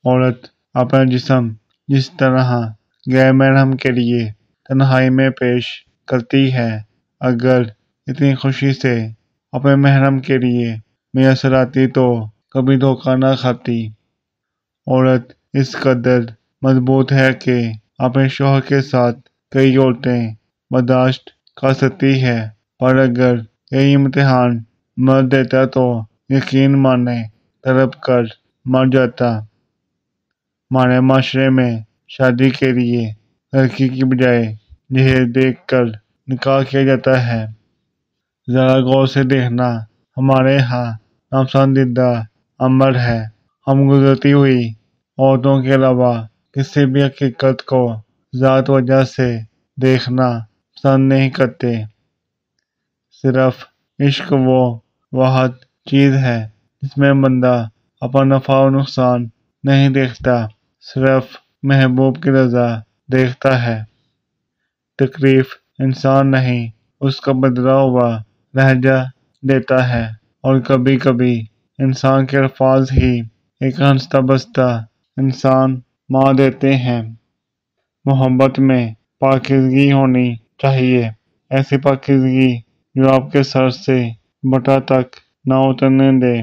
عورت اپنا جسم جس طرح غیر محرم کے لیے تنہائی میں پیش کرتی ہے، اگر اتنی خوشی سے اپنے محرم کے لیے میسر آتی تو کبھی دھوکہ نہ کھاتی۔ عورت اس قدر مضبوط ہے کہ اپنے شوہر کے ساتھ کئی عورتیں برداشت کر سکتی ہے، پر اگر یہی امتحان مرد دیتا تو یقین مانے تڑپ کر مر جاتا۔ ہمارے معاشرے میں شادی کے لیے لڑکی کی بجائے جہیز دیکھ کر نکاح کیا جاتا ہے۔ ذرا غور سے دیکھنا، ہمارے ہاں ناپسندیدہ امر ہے۔ ہم گزرتی ہوئی عورتوں کے علاوہ کسی بھی حقیقت کو ذات وجہ سے دیکھنا پسند نہیں کرتے۔ صرف عشق وہ واحد چیز ہے جس میں بندہ اپنا نفع و نقصان نہیں دیکھتا، صرف محبوب کی رضا دیکھتا ہے۔ تکلیف انسان نہیں، اس کا بدلا ہوا لہجہ دیتا ہے، اور کبھی کبھی انسان کے الفاظ ہی ایک ہنستا بستا انسان مار دیتے ہیں۔ محبت میں پاکیزگی ہونی چاہیے، ایسی پاکیزگی جو آپ کے سر سے بٹا تک نہ اترنے دے۔